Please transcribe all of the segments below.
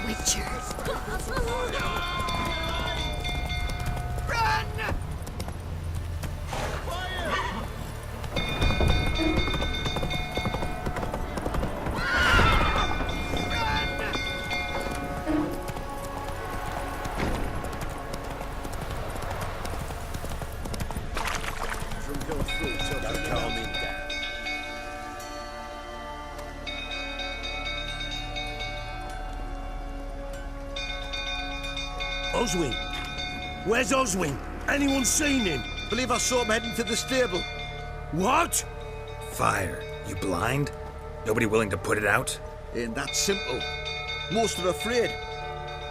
Witcher. Oswin? Where's Oswin? Anyone seen him? Believe I saw him heading to the stable. What? Fire. You blind? Nobody willing to put it out? Ain't that simple. Most are afraid.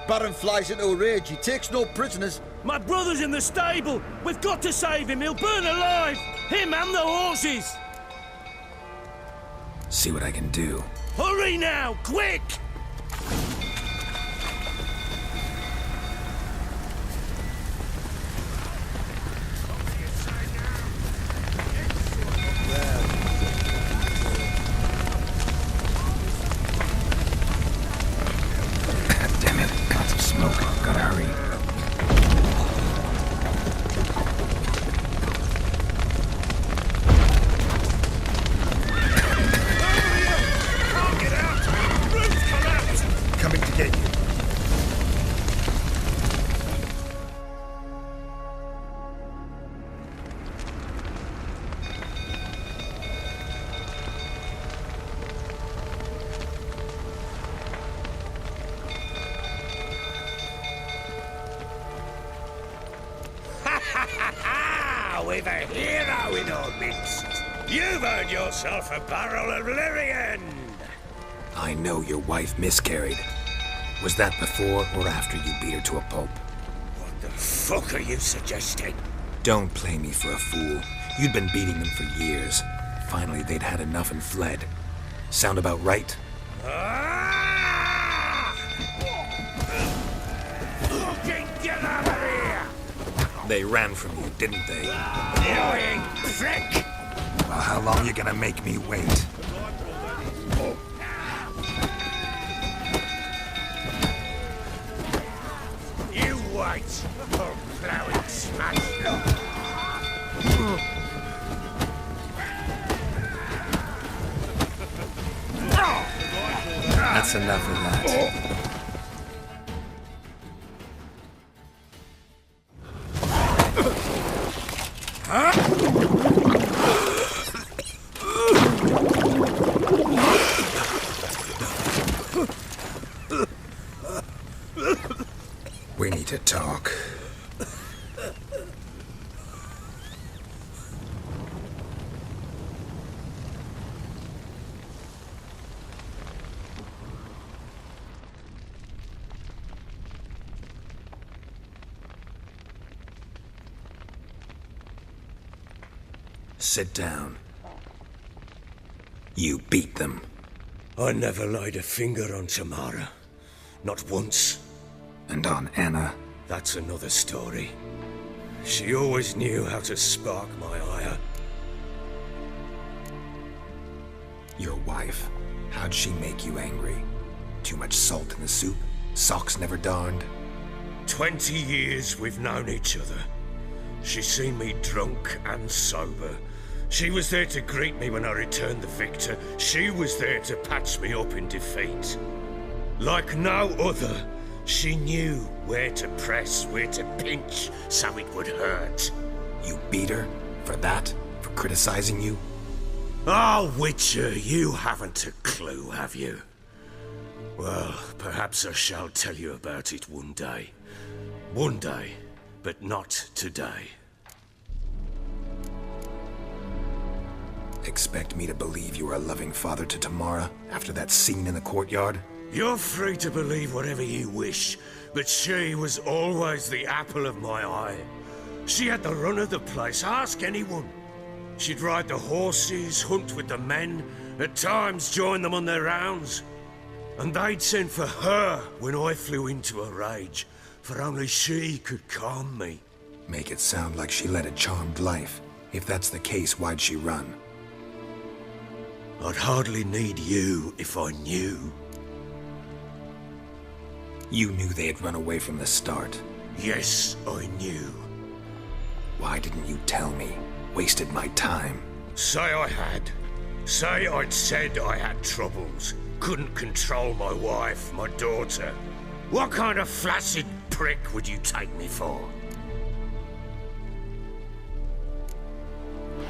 Baron flies into a rage. He takes no prisoners. My brother's in the stable. We've got to save him. He'll burn alive. Him and the horses. See what I can do. Hurry now, quick! Damn it, lots of smoke. Gotta hurry. Coming to get you. We've a hero in our midst. You've earned yourself a barrel of Lyrian. I know your wife miscarried. Was that before or after you beat her to a pulp? What the fuck are you suggesting? Don't play me for a fool. You'd been beating them for years. Finally, they'd had enough and fled. Sound about right? Get out of here! They ran from you, didn't they? You prick! Well, how long you gonna make me wait? You wait, or plowing smash. That's enough of that. We need to talk. Sit down. You beat them. I never laid a finger on Tamara. Not once. And on Anna. That's another story. She always knew how to spark my ire. Your wife. How'd she make you angry? Too much salt in the soup? Socks never darned? 20 years we've known each other. She's seen me drunk and sober. She was there to greet me when I returned the victor. She was there to patch me up in defeat. Like no other, she knew where to press, where to pinch, so it would hurt. You beat her? For that? For criticizing you? Oh, Witcher, you haven't a clue, have you? Well, perhaps I shall tell you about it one day. One day, but not today. Expect me to believe you are a loving father to Tamara after that scene in the courtyard? You're free to believe whatever you wish, but she was always the apple of my eye. She had the run of the place, ask anyone. She'd ride the horses, hunt with the men, at times join them on their rounds. And they'd send for her when I flew into a rage, for only she could calm me. Make it sound like she led a charmed life. If that's the case, why'd she run? I'd hardly need you if I knew. You knew they had run away from the start. Yes, I knew. Why didn't you tell me? Wasted my time. Say I had. Say I'd said I had troubles. Couldn't control my wife, my daughter. What kind of flaccid prick would you take me for?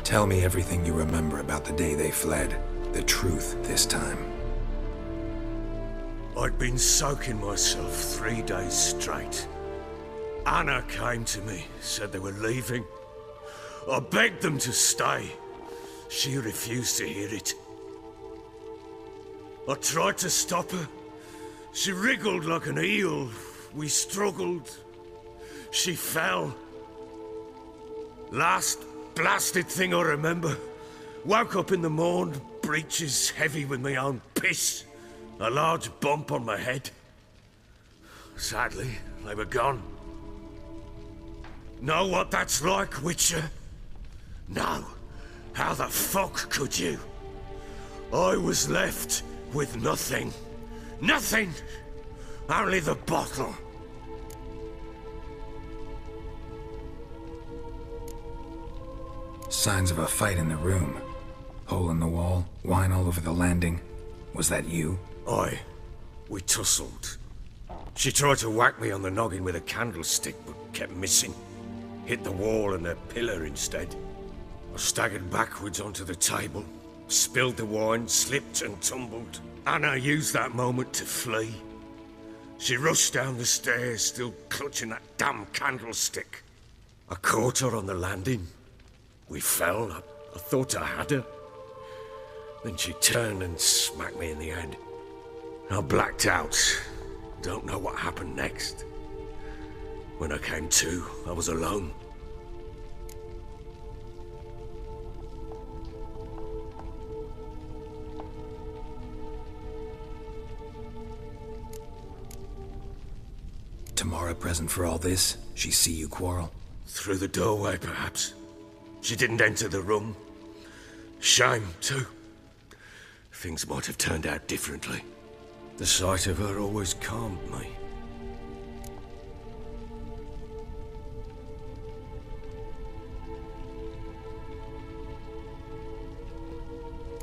Tell me everything you remember about the day they fled. The truth this time. I'd been soaking myself 3 days straight. Anna came to me, said they were leaving. I begged them to stay. She refused to hear it. I tried to stop her. She wriggled like an eel. We struggled. She fell. Last blasted thing I remember. Woke up in the morn, breeches heavy with my own piss. A large bump on my head. Sadly, they were gone. Know what that's like, Witcher? No. How the fuck could you? I was left with nothing. Nothing! Only the bottle. Signs of a fight in the room. Hole in the wall, wine all over the landing. Was that you? Aye. We tussled. She tried to whack me on the noggin with a candlestick, but kept missing. Hit the wall and a pillar instead. I staggered backwards onto the table, spilled the wine, slipped and tumbled. Anna used that moment to flee. She rushed down the stairs, still clutching that damn candlestick. I caught her on the landing. We fell. I thought I had her. Then she turned and smacked me in the head. I blacked out. Don't know what happened next. When I came to, I was alone. Tamara present for all this? She see you quarrel? Through the doorway, perhaps. She didn't enter the room. Shame, too. Things might have turned out differently. The sight of her always calmed me.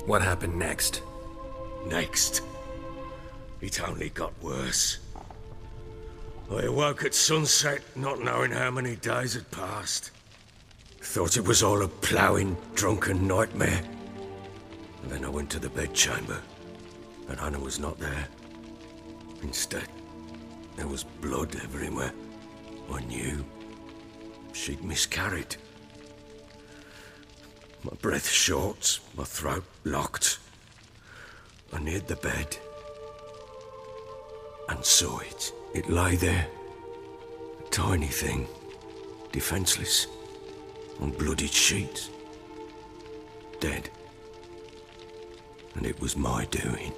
What happened next? Next, it only got worse. I awoke at sunset, not knowing how many days had passed. Thought it was all a ploughing, drunken nightmare. And then I went to the bedchamber, but Anna was not there. Instead, there was blood everywhere. I knew she'd miscarried. My breath short, my throat locked. I neared the bed and saw it. It lay there, a tiny thing, defenseless, on bloodied sheets, dead. And it was my doing.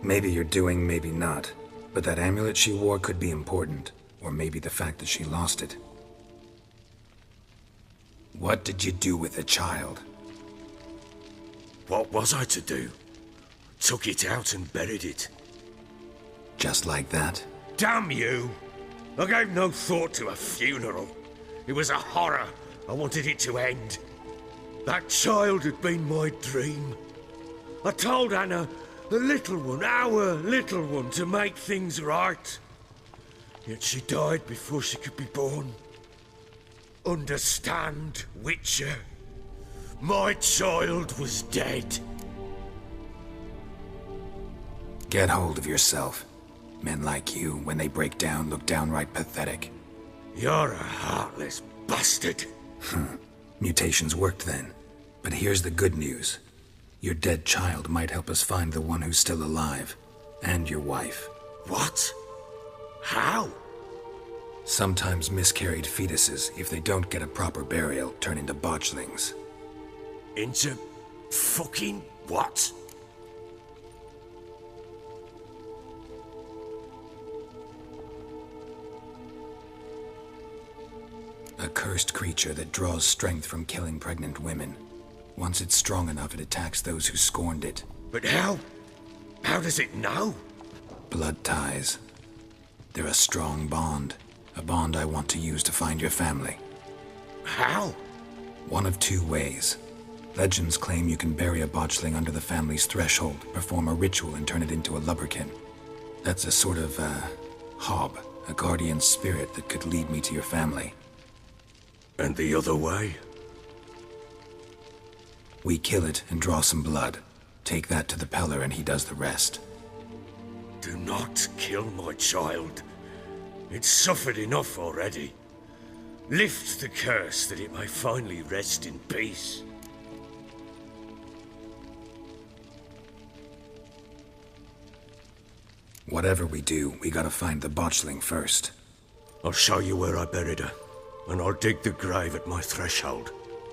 Maybe you're doing, maybe not. But that amulet she wore could be important. Or maybe the fact that she lost it. What did you do with the child? What was I to do? Took it out and buried it. Just like that? Damn you! I gave no thought to a funeral. It was a horror. I wanted it to end. That child had been my dream. I told Anna, the little one, our little one, to make things right. Yet she died before she could be born. Understand, Witcher? My child was dead. Get hold of yourself. Men like you, when they break down, look downright pathetic. You're a heartless bastard. Mutations worked then. But here's the good news. Your dead child might help us find the one who's still alive. And your wife. What? How? Sometimes miscarried fetuses, if they don't get a proper burial, turn into botchlings. Into fucking what? A cursed creature that draws strength from killing pregnant women. Once it's strong enough, it attacks those who scorned it. But how? How does it know? Blood ties. They're a strong bond. A bond I want to use to find your family. How? One of two ways. Legends claim you can bury a botchling under the family's threshold, perform a ritual, and turn it into a lubberkin. That's a sort of, hob, a guardian spirit that could lead me to your family. And the other way? We kill it and draw some blood. Take that to the Peller and he does the rest. Do not kill my child. It's suffered enough already. Lift the curse that it may finally rest in peace. Whatever we do, we gotta find the botchling first. I'll show you where I buried her, and I'll dig the grave at my threshold.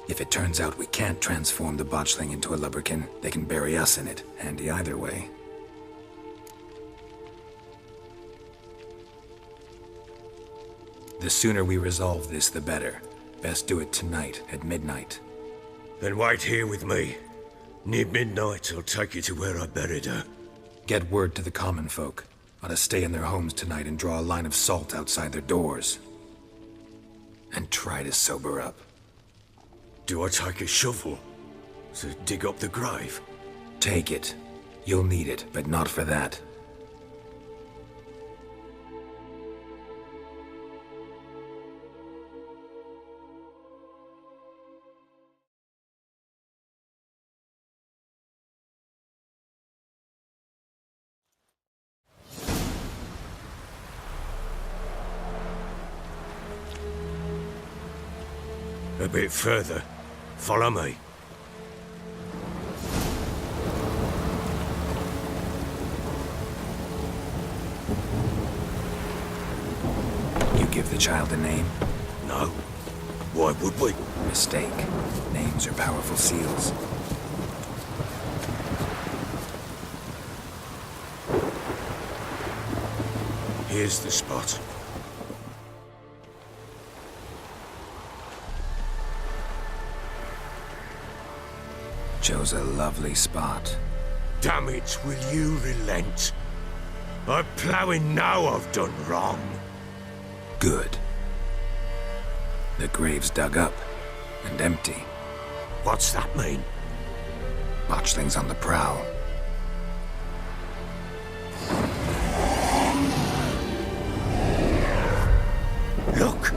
If it turns out we can't transform the botchling into a lubberkin, they can bury us in it. Handy either way. The sooner we resolve this, the better. Best do it tonight, at midnight. Then wait here with me. Near midnight, I'll take you to where I buried her. Get word to the common folk. Ought to stay in their homes tonight and draw a line of salt outside their doors. And try to sober up. Do I take a shovel to dig up the grave? Take it. You'll need it, but not for that. A bit further. Follow me. You give the child a name? No. Why would we? Mistake. Names are powerful seals. Here's the spot. Chose a lovely spot. Damn it, will you relent? I'm ploughing now I've done wrong. Good. The grave's dug up and empty. What's that mean? Botchling's on the prowl. Look!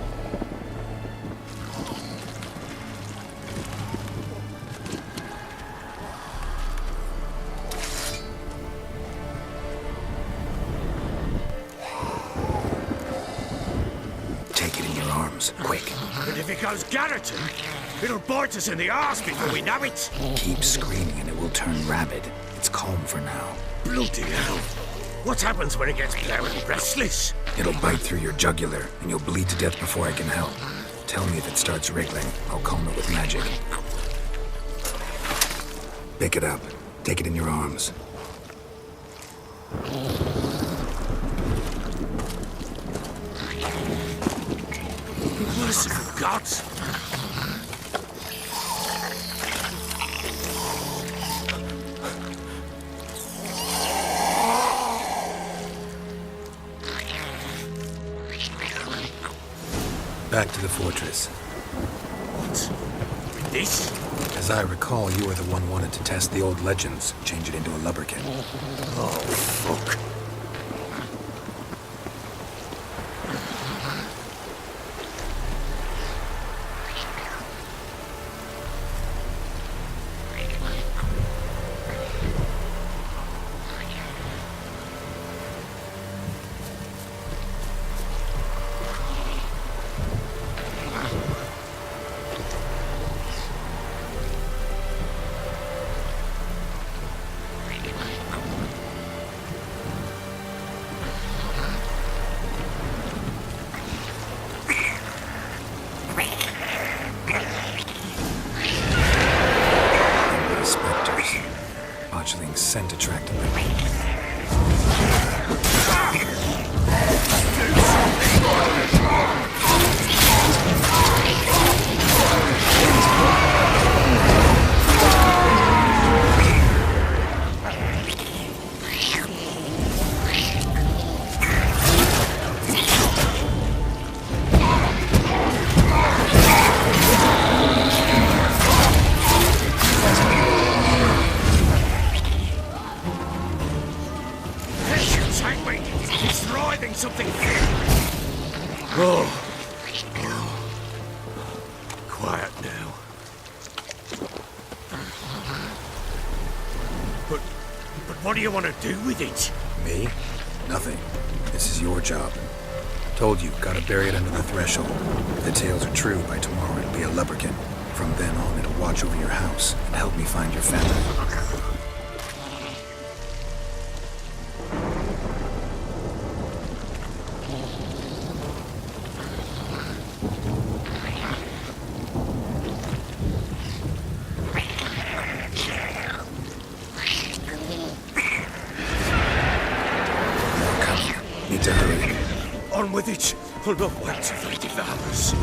Take it in your arms, quick. And if it goes Garreton, it'll bite us in the arse before we know it. Keep screaming and it will turn rabid. It's calm for now. Bloody hell. What happens when it gets plowing restless? It'll bite through your jugular and you'll bleed to death before I can help. Tell me if it starts wriggling. I'll calm it with magic. Pick it up. Take it in your arms. Merciful gods! Back to the fortress. What? This? As I recall, you were the one wanted to test the old legends, change it into a lubberkin. Oh, fuck. quiet now. But what do you want to do with it? Me? Nothing. This is your job. Told you, gotta bury it under the threshold. If the tales are true, by tomorrow it'll be a lubberkin. From then on, it'll watch over your house and help me find your family. Need to hurry. On with it. I'll not wait till it devours.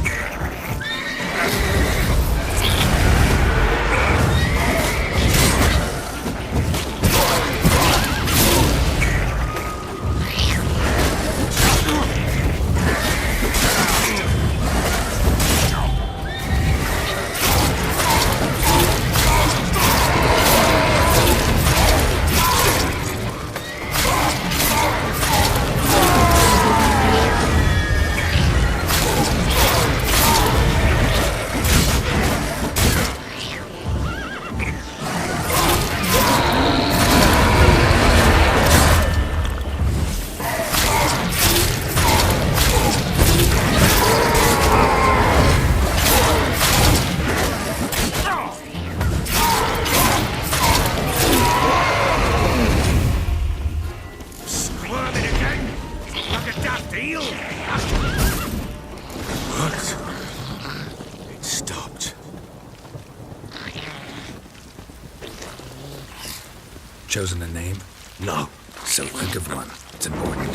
Chosen a name? No. So think of one. It's important.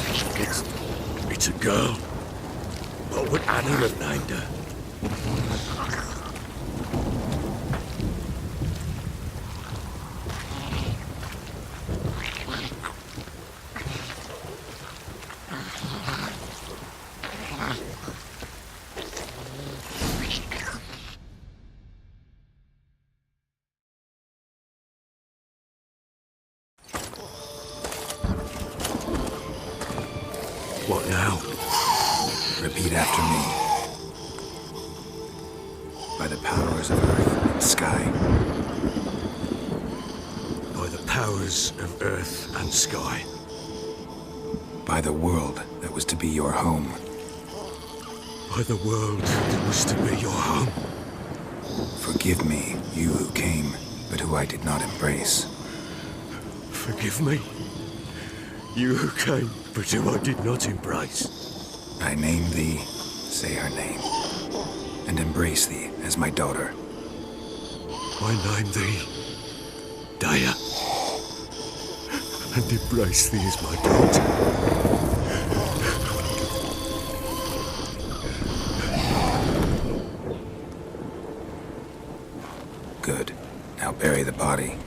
It's a girl. What would Anna have named her? What now? Repeat after me. By the powers of earth and sky. By the powers of earth and sky. By the world that was to be your home. By the world that was to be your home. Forgive me, you who came, but who I did not embrace. Forgive me. You who came, but who I did not embrace. I name thee, say her name, and embrace thee as my daughter. I name thee, Daya, and embrace thee as my daughter. Good. Now bury the body.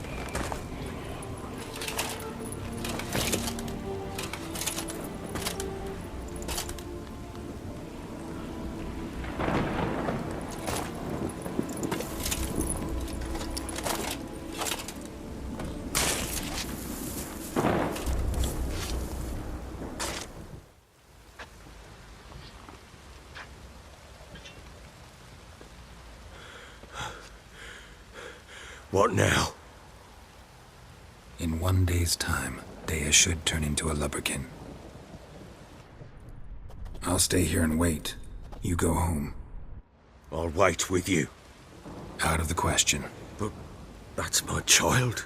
What now? In 1 day's time, Dea should turn into a lubberkin. I'll stay here and wait. You go home. I'll wait with you. Out of the question. But that's my child.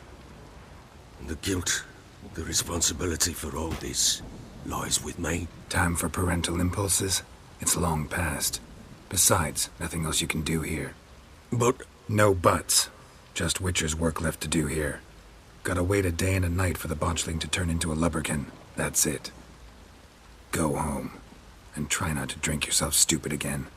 And the guilt, the responsibility for all this lies with me. Time for parental impulses? It's long past. Besides, nothing else you can do here. But No buts. Just Witcher's work left to do here. Gotta wait a day and a night for the botchling to turn into a lubberkin. That's it. Go home. And try not to drink yourself stupid again.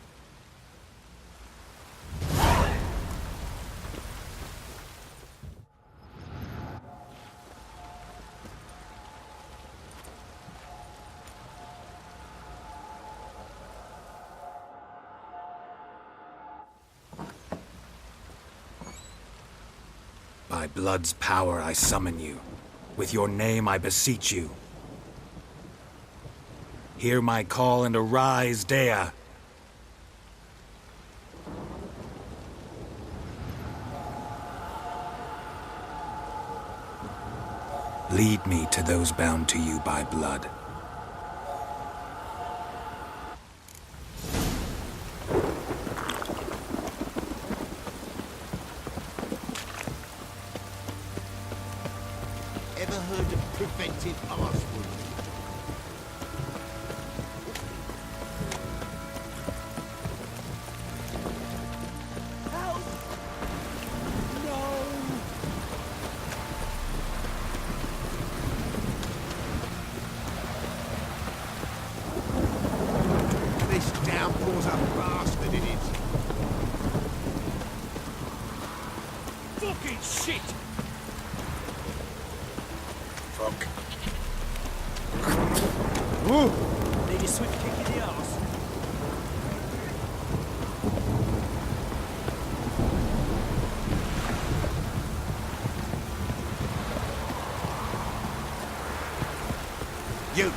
By blood's power I summon you. With your name I beseech you. Hear my call and arise, Dea. Lead me to those bound to you by blood. Ever heard of preventive arsewound? Help! No! This downpour's a bastard, it is. Fucking shit! Fuck. Need a swift kick in the arse. You!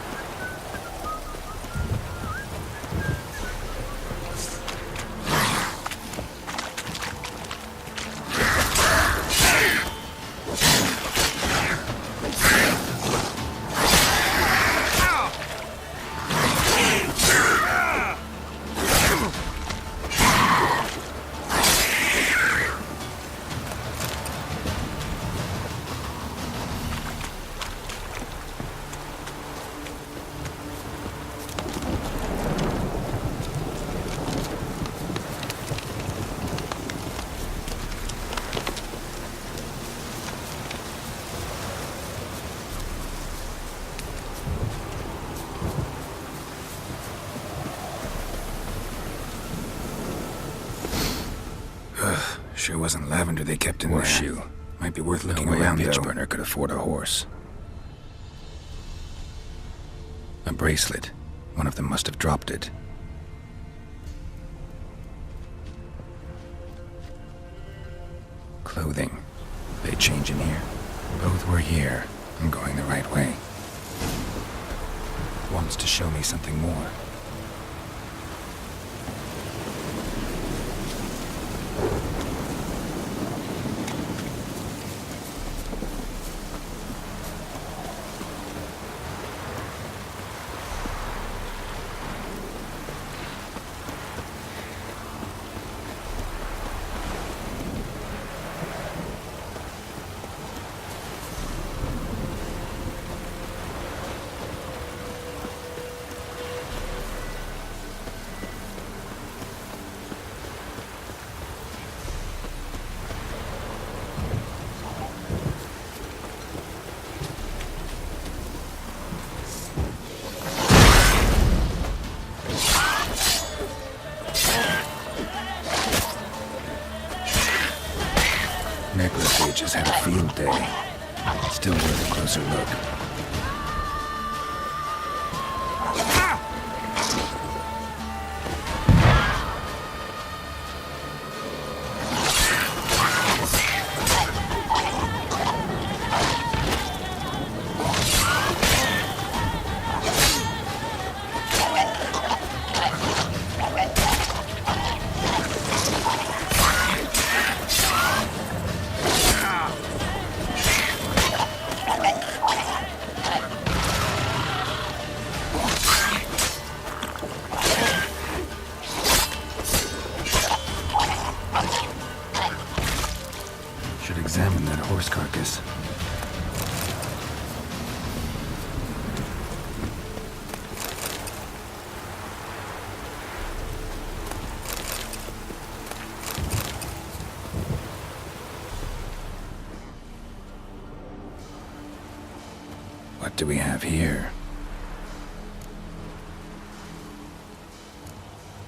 Sure wasn't lavender they kept in Horseshoe. Might be worth looking around, though. A pitch burner could afford a horse. A bracelet. One of them must have dropped it. Clothing. They change in here? Both were here. I'm going the right way. Wants to show me something more. Necrophage has had a field day. Still worth a closer look. Should examine that horse carcass. What do we have here?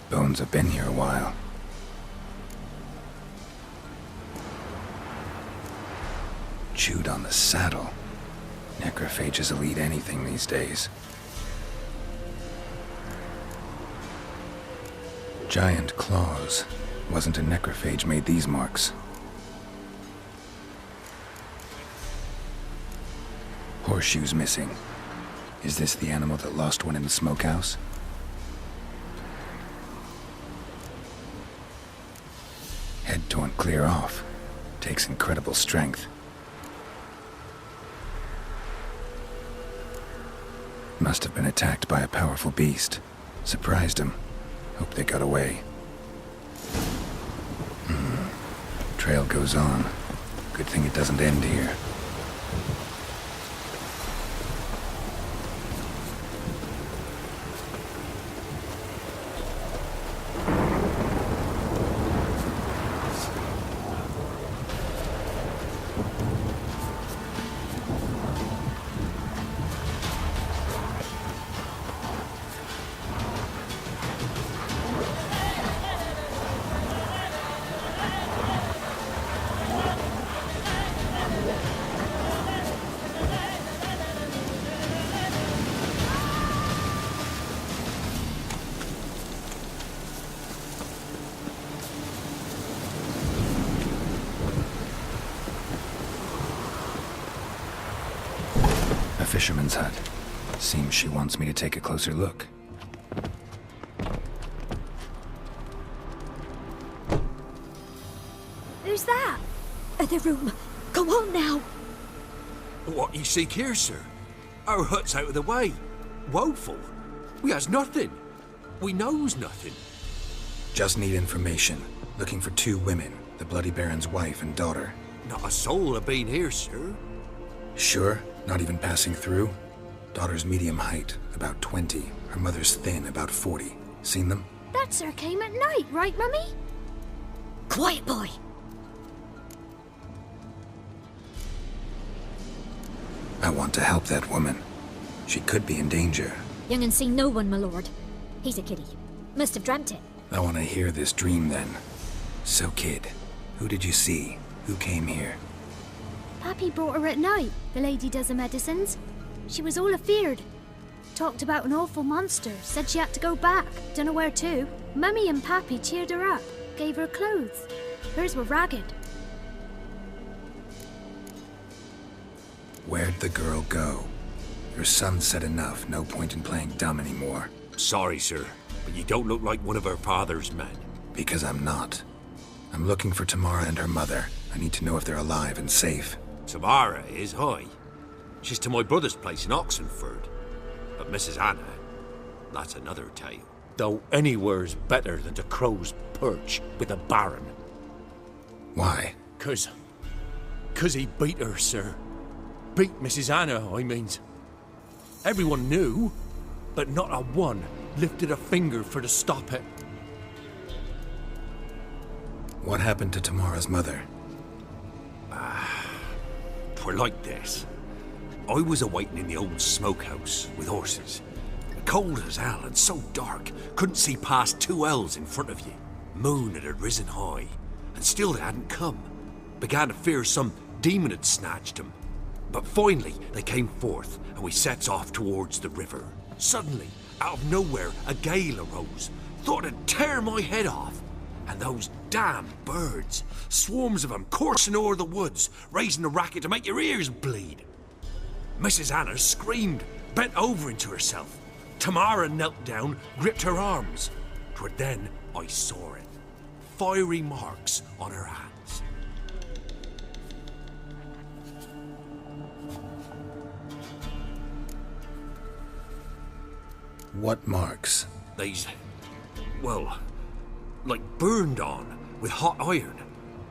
Bones have been here a while. Chewed on the saddle. Necrophages will eat anything these days. Giant claws. Wasn't a necrophage made these marks. Horseshoes missing. Is this the animal that lost one in the smokehouse? Head torn clear off. Takes incredible strength. Must have been attacked by a powerful beast. Surprised him. Hope they got away. Trail goes on. Good thing it doesn't end here. A fisherman's hut. Seems she wants me to take a closer look. Who's that? The room. Go on now. What you seek here, sir? Our hut's out of the way. Woeful. We has nothing. We knows nothing. Just need information. Looking for 2 women, the Bloody Baron's wife and daughter. Not a soul have been here, sir. Sure? Not even passing through? Daughter's medium height, about 20. Her mother's thin, about 40. Seen them? That sir came at night, right, Mummy? Quiet, boy. I want to help that woman. She could be in danger. Young and seen no one, my lord. He's a kiddie. Must have dreamt it. I want to hear this dream then. So, kid, who did you see? Who came here? Pappy brought her at night. The lady does the medicines. She was all afeared. Talked about an awful monster. Said she had to go back. Dunno where to. Mummy and Pappy cheered her up. Gave her clothes. Hers were ragged. Where'd the girl go? Your son said enough. No point in playing dumb anymore. Sorry, sir, but you don't look like one of her father's men. Because I'm not. I'm looking for Tamara and her mother. I need to know if they're alive and safe. Tamara is, aye. She's to my brother's place in Oxenford. But Mrs. Anna, that's another tale. Though anywhere's better than the Crow's Perch with the Baron. Why? 'Cause he beat her, sir. Beat Mrs. Anna, I means. Everyone knew, but not a one lifted a finger for to stop it. What happened to Tamara's mother? 'Twere like this. I was awaiting in the old smokehouse with horses. Cold as hell and so dark, couldn't see past 2 ells in front of you. Moon had risen high, and still they hadn't come. Began to fear some demon had snatched them. But finally, they came forth, and we sets off towards the river. Suddenly, out of nowhere, a gale arose. Thought it'd tear my head off. And those damn birds, swarms of them coursing o'er the woods, raising a racket to make your ears bleed. Mrs. Anna screamed, bent over into herself. Tamara knelt down, gripped her arms. 'Twere then I saw it. Fiery marks on her hands. What marks? These, well, like burned on with hot iron.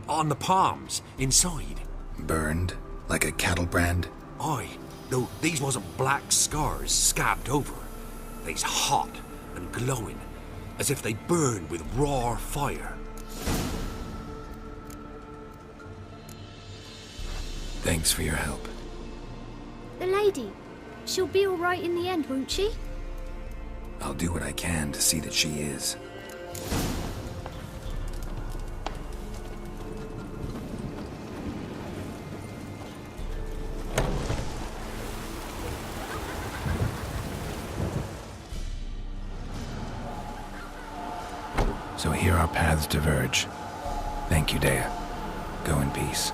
On the palms, inside. Burned? Like a cattle brand? Aye, though these wasn't black scars scabbed over. They's hot and glowing, as if they burned with raw fire. Thanks for your help. The lady. She'll be all right in the end, won't she? I'll do what I can to see that she is. So here our paths diverge. Thank you, Dea. Go in peace.